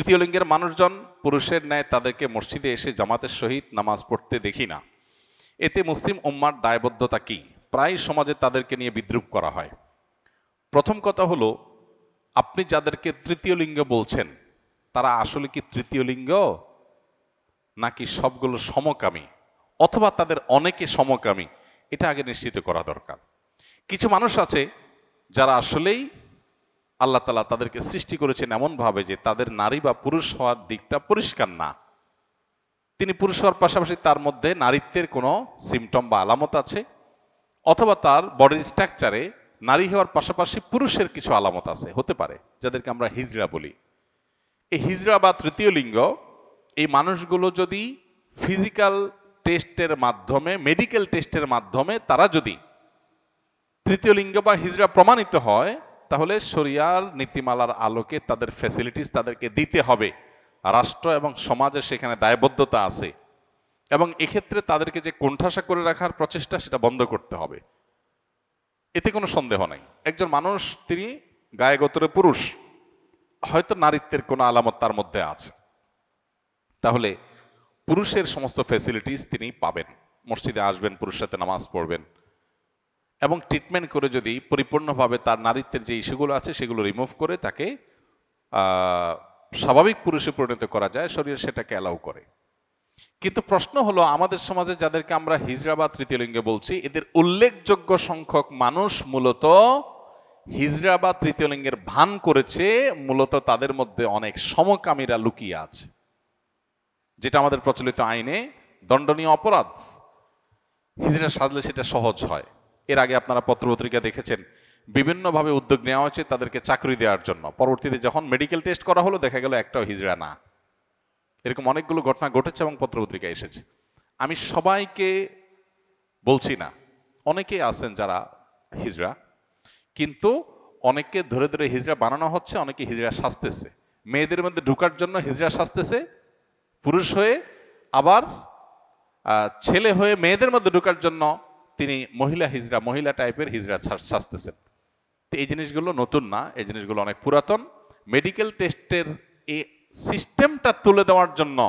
তৃতীয় লিঙ্গের মানুষজন পুরুষের ন্যায় তাদেরকে মসজিদে এসে জামাতের সহিত নামাজ পড়তে দেখি না। এতে মুসলিম উম্মার দায়বদ্ধতা কি? প্রায় সমাজে তাদেরকে নিয়ে বিদ্রূপ করা হয়। প্রথম কথা হলো, আপনি যাদেরকে তৃতীয় লিঙ্গ বলছেন তারা আসলে কি তৃতীয় লিঙ্গ, নাকি সবগুলো সমকামী, অথবা তাদের অনেকে সমকামী? এটা আগে নিশ্চিত করা দরকার। কিছু মানুষ আছে যারা আসলেই আল্লাহ তাআলা তাদেরকে সৃষ্টি করেছেন এমনভাবে যে তাদের নারী বা পুরুষ হওয়ার দিকটা পরিষ্কার না। তিনি পুরুষ হওয়ার পাশাপাশি তার মধ্যে নারীত্বের কোনো সিমটম বা আলামত আছে, অথবা তার বডির স্ট্রাকচারে নারী হওয়ার পাশাপাশি পুরুষের কিছু আলামত আছে, হতে পারে, যাদেরকে আমরা হিজড়া বলি। এই হিজড়া বা তৃতীয় লিঙ্গ, এই মানুষগুলো যদি ফিজিক্যাল টেস্টের মাধ্যমে, মেডিকেল টেস্টের মাধ্যমে তারা যদি তৃতীয় লিঙ্গ বা হিজড়া প্রমাণিত হয়, তাহলে শরিয়ার নীতিমালার আলোকে তাদের ফ্যাসিলিটিস তাদেরকে দিতে হবে। রাষ্ট্র এবং সমাজের সেখানে দায়বদ্ধতা আছে, এবং এক্ষেত্রে তাদেরকে যে কোণঠাসা করে রাখার প্রচেষ্টা, সেটা বন্ধ করতে হবে। এতে কোনো সন্দেহ নাই। একজন মানুষ, তিনি গায়ে গোত্রে পুরুষ, হয়তো নারীত্বের কোনো আলামত তার মধ্যে আছে, তাহলে পুরুষের সমস্ত ফ্যাসিলিটিস তিনি পাবেন। মসজিদে আসবেন, পুরুষের সাথে নামাজ পড়বেন, এবং ট্রিটমেন্ট করে যদি পরিপূর্ণভাবে তার নারীত্বের যে ইস্যুগুলো আছে সেগুলো রিমুভ করে তাকে স্বাভাবিক পুরুষে পরিণত করা যায়, শরীর সেটাকে অ্যালাউ করে। কিন্তু প্রশ্ন হলো, আমাদের সমাজে যাদেরকে আমরা হিজড়া বা তৃতীয় লিঙ্গে বলছি, এদের উল্লেখযোগ্য সংখ্যক মানুষ মূলত হিজড়া বা তৃতীয় লিঙ্গের ভান করেছে। মূলত তাদের মধ্যে অনেক সমকামীরা লুকিয়ে আছে, যেটা আমাদের প্রচলিত আইনে দণ্ডনীয় অপরাধ। হিজড়া সাজলে সেটা সহজ হয়। এর আগে আপনারা পত্রপত্রিকা দেখেছেন, বিভিন্নভাবে উদ্যোগ নেওয়া হয়েছে তাদেরকে চাকরি দেওয়ার জন্য। পরবর্তীতে যখন মেডিকেল টেস্ট করা হলো, দেখা গেল একটাও হিজড়া না। এরকম অনেকগুলো ঘটনা ঘটেছে এবং পত্রপত্রিকায় এসেছে। আমি সবাইকে বলছি না, অনেকে আছেন যারা হিজড়া, কিন্তু অনেককে ধরে ধরে হিজড়া বানানো হচ্ছে, অনেকে হিজড়া সাজতেছে। মেয়েদের মধ্যে ঢুকার জন্য হিজড়া সাজতেছে পুরুষ হয়ে, আবার ছেলে হয়ে মেয়েদের মধ্যে ঢুকার জন্য তিনি মহিলা হিজড়া, মহিলা টাইপের হিজড়া সাজতেছেন। তো এই জিনিসগুলো নতুন না, এই জিনিসগুলো অনেক পুরাতন। মেডিকেল টেস্টের এই সিস্টেমটা তুলে দেওয়ার জন্য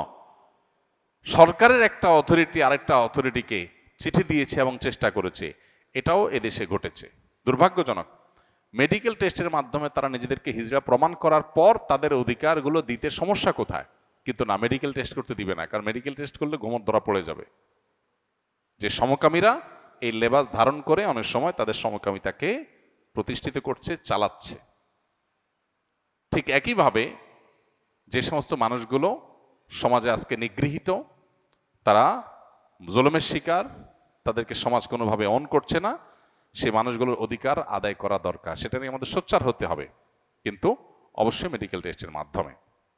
সরকারের একটা অথরিটি আরেকটা অথরিটিকে চিঠি দিয়েছে এবং চেষ্টা করেছে। এটাও এদেশে ঘটেছে। দুর্ভাগ্যজনক, মেডিকেল টেস্টের মাধ্যমে তারা নিজেদেরকে হিজড়া প্রমাণ করার পর তাদের অধিকারগুলো দিতে সমস্যা কোথায়? কিন্তু না, মেডিকেল টেস্ট করতে দিবে না, কারণ মেডিকেল টেস্ট করলে গোমর ধরা পড়ে যাবে যে সমকামীরা এই লেবাস ধারণ করে অনেক সময় তাদের সমকামিতাকে প্রতিষ্ঠিত করছে, চালাচ্ছে। ঠিক একইভাবে যে সমস্ত মানুষগুলো সমাজে আজকে নিগৃহীত, তারা জুলুমের শিকার, তাদেরকে সমাজ কোনোভাবে অন করছে না, সেই মানুষগুলোর অধিকার আদায় করা দরকার। সেটা নিয়ে আমাদের সোচ্চার হতে হবে, কিন্তু অবশ্যই মেডিকেল টেস্টের মাধ্যমে।